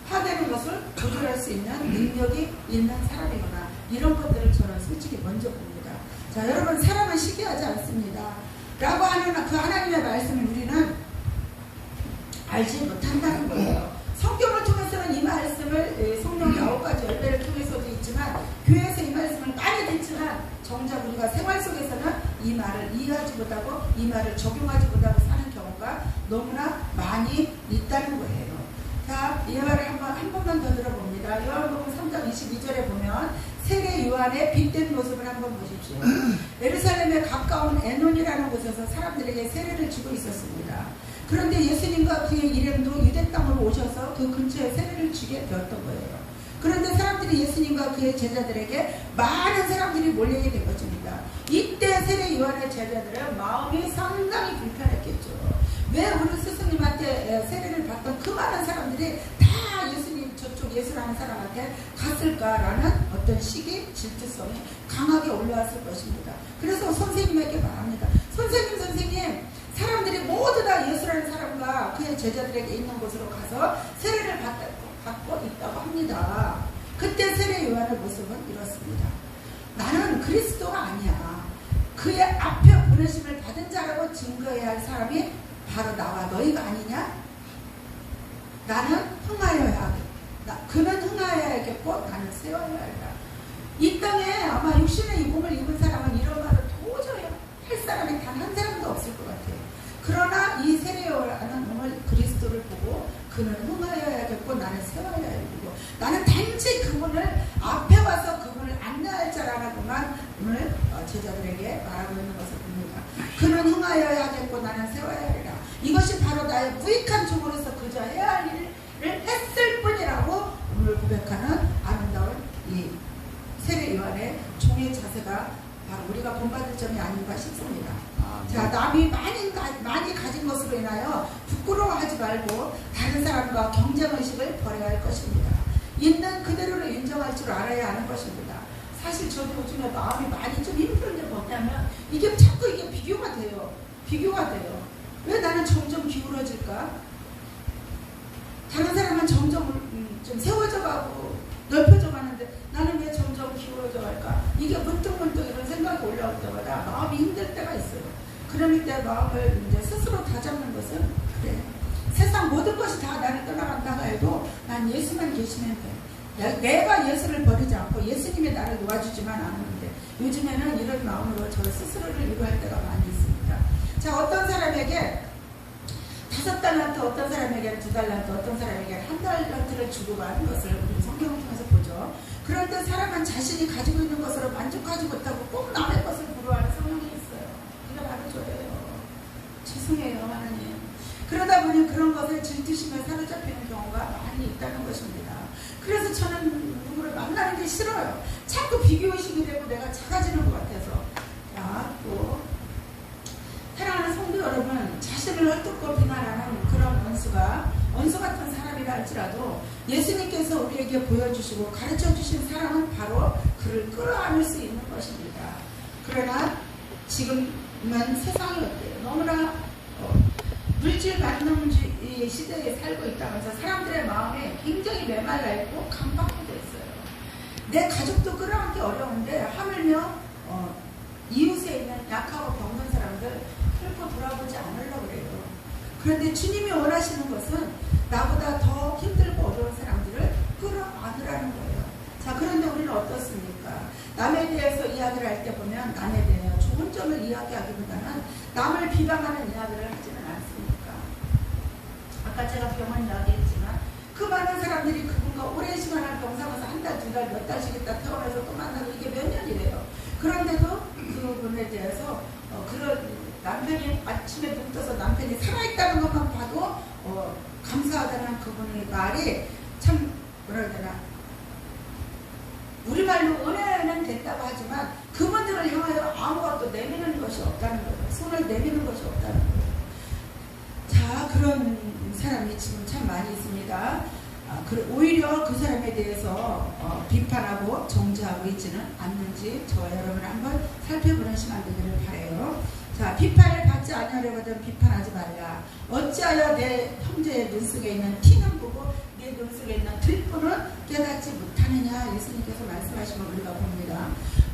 화되는 것을 조절할 수 있는 능력이 있는 사람이구나, 이런 것들을 저는 솔직히 먼저 봅니다. 자, 여러분, 사람은 시기하지 않습니다. 라고 하는 그 하나님의 말씀을 우리는 알지 못한다는 거예요. 성경을 통해서는 이 말씀을 성령 9가지 열매를 통해서도 있지만 교회에서 이 말씀을 많이 듣지만 정작 우리가 생활 속에서는 이 말을 이해하지 못하고 이 말을 적용하지 못하고 사는 경우가 너무나 많이 있다는 거예요. 자, 이 말을 한 번만 더 들어봅니다. 요한복음 3장 22절에 보면 세례 요한의 빛된 모습을 한번 보십시오. 예루살렘에 가까운 에논이라는 곳에서 사람들에게 세례를 주고 있었습니다. 그런데 예수님과 그의 일행도 유대 땅으로 오셔서 그 근처에 세례를 주게 되었던 거예요. 그런데 사람들이 예수님과 그의 제자들에게 많은 사람들이 몰리게 된 것입니다. 이때 세례 요한의 제자들은 마음이 상당히 불편했겠죠. 왜 우리 스승님한테 세례를 받던 그 많은 사람들이 다 예수님 저쪽 예수라는 사람한테 갔을까라는 어떤 시기, 질투성이 강하게 올라왔을 것입니다. 그래서 선생님에게 말합니다. 선생님, 사람들이 모두 다 예수라는 사람과 그의 제자들에게 있는 곳으로 가서 세례를 받고 있다고 합니다. 그때 세례 요한의 모습은 이렇습니다. 나는 그리스도가 아니야. 그의 앞에 보내심을 받은 자 할 사람이 바로 나와 너희가 아니냐? 나는 흥하여야 하겠다. 그는 흥하여야겠고 나는 세워야 한다. 이 땅에 아마 육신의 이 몸을 입은 사람은 이런 말을 도저히 할 사람이 단 한 사람도 없을 것 같아요. 그러나 이 세례요한은 오늘 그리스도를 보고 그는 흥하여야겠고 나는 세워야 하고 나는 단지 그분을 앞에 와서 그분을 안내할 자라고만 오늘 제자들에게 말하고 있는 것을 봅니다. 그는 흥하여야 하겠고 나는 세워야 하리라. 이것이 바로 나의 무익한 종으로서 그저 해야 할 일을 했을 뿐이라고 오늘 고백하는 아름다운 이 세례 요한의 종의 자세가 바로 우리가 본받을 점이 아닌가 싶습니다. 자, 남이 많이 가진 것으로 인하여 부끄러워하지 말고 다른 사람과 경쟁의식을 버려야 할 것입니다. 있는 그대로를 인정할 줄 알아야 하는 것입니다. 사실 저도 요즘에 마음이 많이 좀 힘든 게 뭐냐면 이게 자꾸 이게 비교가 돼요. 왜 나는 점점 기울어질까? 다른 사람은 점점 좀 세워져 가고 넓혀져 가는데 나는 왜 점점 기울어져 갈까? 이게 문득 이런 생각이 올라올 때마다 마음이 힘들 때가 있어요. 그럴 때 마음을 이제 스스로 다잡는 것은 그래. 세상 모든 것이 다 나를 떠나간다고 해도 난 예수만 계시면 돼. 내가 예수를 버리지 않고 예수님이 나를 놓아주지만 않았는데 요즘에는 이런 마음으로 저 스스로를 위로할 때가 많이 있습니다. 자, 어떤 사람에게 5달란트, 어떤 사람에게 2달란트, 어떤 사람에게 1달란트를 주고 가는 것을 우리 성경을 통해서 보죠. 그런데 사람은 자신이 가지고 있는 것으로 만족하지 못하고 꼭 남의 것을 부러워하는 성향이 있어요. 이게 바로 저예요. 죄송해요, 하나님. 그러다 보니 그런 것을 질투심에 사로잡히는 경우가 많이 있다는 것입니다. 그래서 저는 누구를 만나는 게 싫어요. 자꾸 비교의식이 되고 내가 작아지는 것 같아서. 자, 또 사랑하는 성도 여러분, 자신을 헐뜯고 비난하는 그런 원수 같은 사람이라 할지라도 예수님께서 우리에게 보여주시고 가르쳐주신 사람은 바로 그를 끌어안을 수 있는 것입니다. 그러나 지금은 세상이 어때요? 너무나 물질 만능주의 시대에 살고 있다면서 사람들의 마음에 굉장히 메말라 있고 강박되어 있어요. 내 가족도 끌어안기 어려운데 하물며 이웃에 있는 약하고 병든 사람들 결코 돌아보지 않으려고 그래요. 그런데 주님이 원하시는 것은 나보다 더 힘들고 어려운 사람들을 끌어안으라는 거예요. 자, 그런데 우리는 어떻습니까? 남에 대해서 이야기를 할 때 보면 남에 대해 좋은 점을 이야기하기보다는 남을 비방하는 이야기를 하지는 않습니까? 아까 제가 병원 이야기했지만 그 많은 사람들이 그분과 오랜 시간을 병상에서 한 달, 2달, 몇 달씩 있다 퇴원해서 또 만나고 이게 몇 년이래요. 그런데도 그분에 대해서 그런 남편이 아침에 눈 떠서 남편이 살아있다는 것만 봐도 감사하다는 그분의 말이 참 뭐라 해야 되나, 우리말로 은혜는 됐다고 하지만 그분들을 향하여 아무것도 내미는 것이 없다는 거예요. 손을 내미는 것이 없다는 거예요. 자, 그런 사람이 지금 참 많이 있습니다. 오히려 그 사람에 대해서 비판하고 정죄하고 있지는 않는지 저와 여러분 한번 살펴보는 시간 되기를 바라요. 자, 비판을 받지 않으려거든 비판하지 말라. 어찌하여 내 형제의 눈 속에 있는 티는 보고 내 눈 속에 있는 들보는 깨닫지 못하느냐. 예수님께서 말씀하신 걸 우리가 봅니다.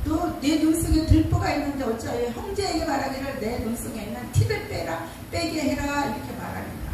또 내 눈 속에 들보가 있는데 어찌하여 형제에게 말하기를 내 눈 속에 있는 티를 빼게 해라 이렇게 말합니다.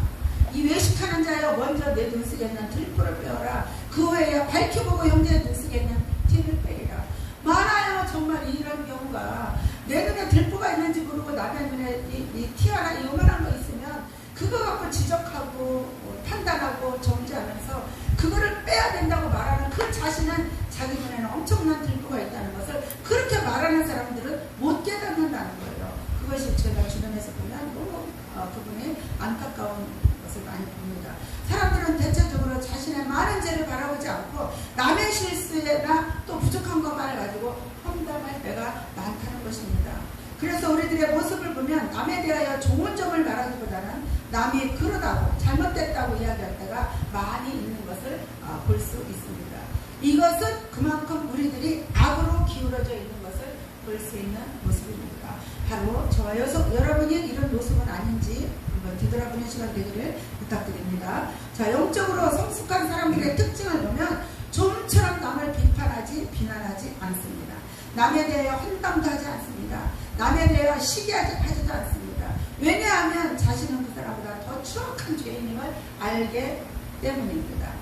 이 외식하는 자여 먼저 내 눈 속에 있는 들보를 빼어라. 그 후에 밝혀보고 형제의 눈 속에 있는 티를 빼리라. 많아요. 정말 이런 경우가. 내 눈에 들보가 있는지 모르고 남의 눈에 이 티 하나 요만한 거 있으면 그거 갖고 지적하고 판단하고 정죄하면서 그거를 빼야 된다고 말하는 그 자신은 자기 눈에는 엄청난 들보가 있다는 것을 그렇게 말하는 사람들은 못 깨닫는다는 거예요. 그것이 제가 주변에서 보면 너무 그분이 안타까운 것을 많이 봅니다. 사람들은 대체적으로 자신의 많은 죄를 바라보지 않고 남의 실수나 또 부족한 것만을 가지고 험담할 때가 많다는 것입니다. 그래서 우리들의 모습을 보면 남에 대하여 좋은 점을 말하기보다는 남이 그러다고 잘못됐다고 이야기할 때가 많이 있는 것을 볼 수 있습니다. 이것은 그만큼 우리들이 악으로 기울어져 있는 것을 볼 수 있는 모습입니다. 바로 저와 여러분이 이런 모습은 아닌지 한번 뒤돌아보는 시간 되기를 부탁드립니다. 자, 영적으로 성숙한 사람들의 특징을 보면 좀처럼 남을 비난하지 않습니다. 남에 대하여 험담도 하지 않습니다. 남에 대하여 시기하지도 않습니다. 왜냐하면 자신은 그 사람보다 더 추악한 죄인임을 알게 때문입니다.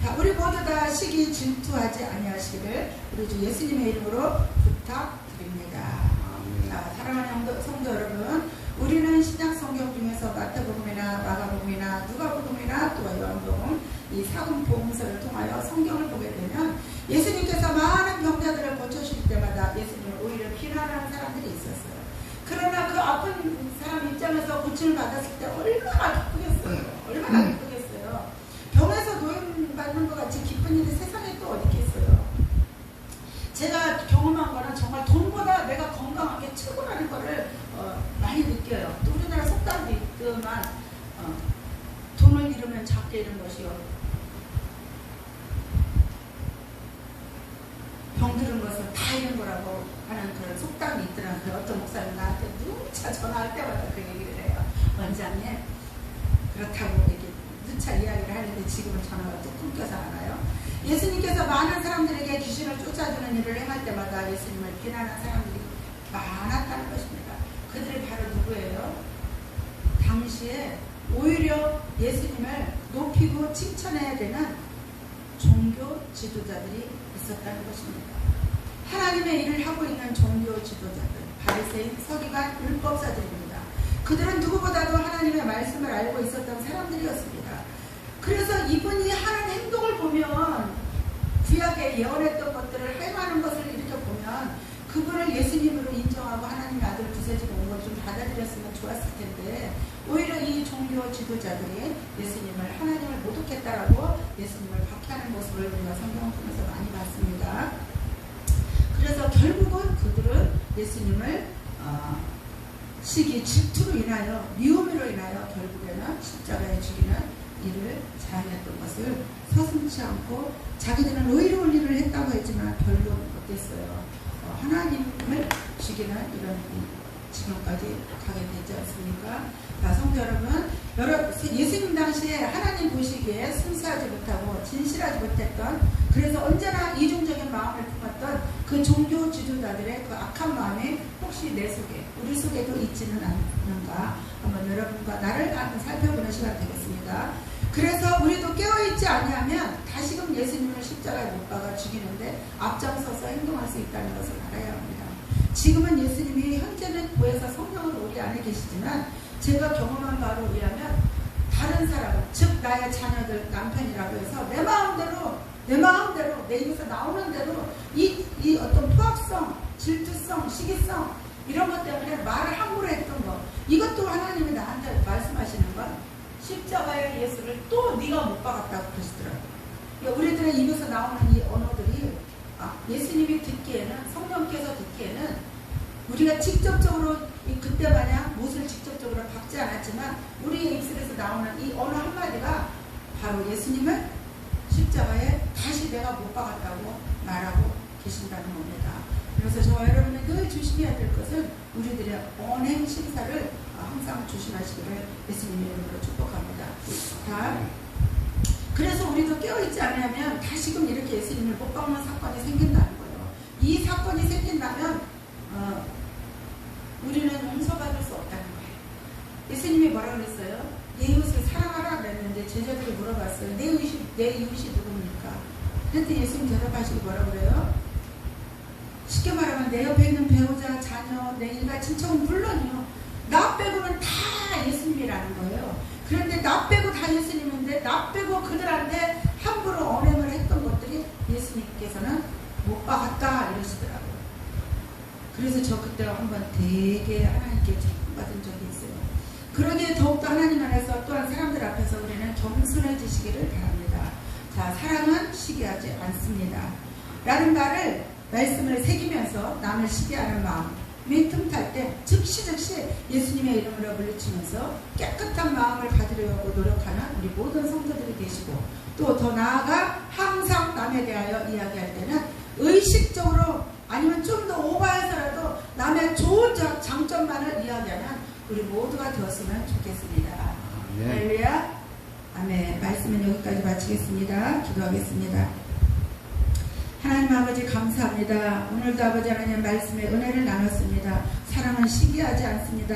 자, 우리 모두 다 시기 질투하지 아니하시기를 우리 주 예수님의 이름으로 부탁드립니다. 자, 사랑하는 성도 여러분, 우리는 신약 성경 중에서 마태복음이나 마가복음이나 누가복음이나 또 요한복음 이 사금복음서를 통하여 성경을 보게 되면 예수님께서 많은 병자들을 고쳐주실 때마다 예수님을 오히려 비난하는 사람들이 있었어요. 그러나 그 아픈 사람 입장에서 고침을 받았을 때 얼마나 기쁘겠어요. 얼마나 기쁘겠어요. 병에서 노임받는 것 같이 기쁜 일이 세상에 또 어디 있겠어요. 제가 경험한 거는 정말 돈보다 내가 건강하게 최고라는 거를 많이 느껴요. 또 우리나라 속담도 있지만 돈을 잃으면 작게 잃은 것이요 병들은 것은 다 잃은 거라고 하는 그런 속담이 있더라고요. 어떤 목사님 나한테 누차 전화할 때마다 그 얘기를 해요. 원장님 그렇다고 이렇게 누차 이야기를 하는데 지금은 전화가 또 끊겨서 알아요. 예수님께서 많은 사람들에게 귀신을 쫓아주는 일을 행할 때마다 예수님을 비난하는 사람들이 많았다는 것입니다. 그들이 바로 누구예요? 당시에 오히려 예수님을 높이고 칭찬해야 되는 종교 지도자들이 있었다는 것입니다. 하나님의 일을 하고 있는 종교 지도자들, 바리새인, 서기관, 율법사들입니다. 그들은 누구보다도 하나님의 말씀을 알고 있었던 사람들이었습니다. 그래서 이분이 하는 행동을 보면 구약에 예언했던 것들을 행하는 것을 이렇게 보면 그분을 예수님으로 인정하고 하나님의 아들 구세주로 온 걸 좀 받아들였으면 좋았을 텐데 오히려 이 종교 지도자들이 예수님을 하나님을 모독했다라고 예수님을 박해하는 모습을 우리가 성경을 통해서 많이 봤습니다. 그래서 결국은 그들은 예수님을 시기, 질투로 인하여 미움으로 인하여 결국에는 십자가에 죽이는 일을 자행했던 것을 서슴지 않고 자기들은 의로운 일을 했다고 했지만 결국 어땠어요? 하나님을 죽이는 이런 지경까지 가게 되지 않습니까? 자, 성도 여러분, 예수님 당시에 하나님 보시기에 순수하지 못하고 진실하지 못했던, 그래서 언제나 이중적인 마음을 품었던 그 종교 지도자들의 그 악한 마음이 혹시 내 속에, 우리 속에도 있지는 않는가? 한번 여러분과 나를 한번 살펴보는 시간 되겠습니다. 그래서 우리도 깨어있지 아니하면 다시금 예수님을 십자가에 못 박아 죽이는데 앞장서서 행동할 수 있다는 것을 알아야 합니다. 지금은 예수님이 현재는 보혜사 성령은 우리 안에 계시지만 제가 경험한 바로 의하면 다른 사람, 즉 나의 자녀들, 남편이라고 해서 내 마음대로 내 입에서 나오는 대로 이 어떤 포악성, 질투성, 시기성 이런 것 때문에 말을 함부로 했던 거, 이것도 하나님이 나한테 말씀하시는 건 십자가의 예수를 또 네가 못 박았다고 그러시더라고요. 우리들의 입에서 나오는 이 언어들이 예수님이 듣기에는, 성령께서 듣기에는 우리가 직접적으로 그때 마냥 못을 직접적으로 박지 않았지만 우리의 입술에서 나오는 이 언어 한마디가 바로 예수님을 십자가에 다시 내가 못 박았다고 말하고 계신다는 겁니다. 그래서 저와 여러분이 늘 조심해야 될 것은 우리들의 언행 심사를 항상 조심하시기를 예수님의 이름으로 축복합니다. 자, 그래서 우리도 깨어있지 않으면 다시금 이렇게 예수님을 못 박는 사건이 생긴다는 거예요. 이 사건이 생긴다면 우리는 용서받을 수 없다는 거예요. 예수님이 뭐라 그랬어요? 내 이웃을 사랑하라 그랬는데 제자들이 물어봤어요. 내 이웃이 누굽니까? 그랬더니 예수님 대답하시고 뭐라 그래요? 쉽게 말하면 내 옆에 있는 배우자, 자녀, 내 일가 친척은 물론이요. 나 빼고는 다 예수님이라는 거예요. 그런데 나 빼고 다 예수님인데 나 빼고 그들한테 함부로 언행을 했던 것들이 예수님께서는 못 박았다 이러시더라고요. 그래서 저 그때 한번 되게 하나님께 받은 적이 있어요. 그러기에 더욱더 하나님 안에서 또한 사람들 앞에서 우리는 겸손해지시기를 바랍니다. 자, 사랑은 시기하지 않습니다. 라는 말씀을 새기면서 남을 시기하는 마음이 틈탈 때 즉시 예수님의 이름으로 물리치면서 깨끗한 마음을 가지려고 노력하는 우리 모든 성도들이 계시고, 또 더 나아가 항상 남에 대하여 이야기할 때는 의식적으로 아니면 좀 더 오버해서라도 남의 좋은 장점만을 이야기하는 우리 모두가 되었으면 좋겠습니다. 할렐루야. 아멘. 말씀은 여기까지 마치겠습니다. 기도하겠습니다. 하나님 아버지 감사합니다. 오늘도 아버지 하나님 말씀의 은혜를 나눴습니다. 사랑은 시기하지 않습니다.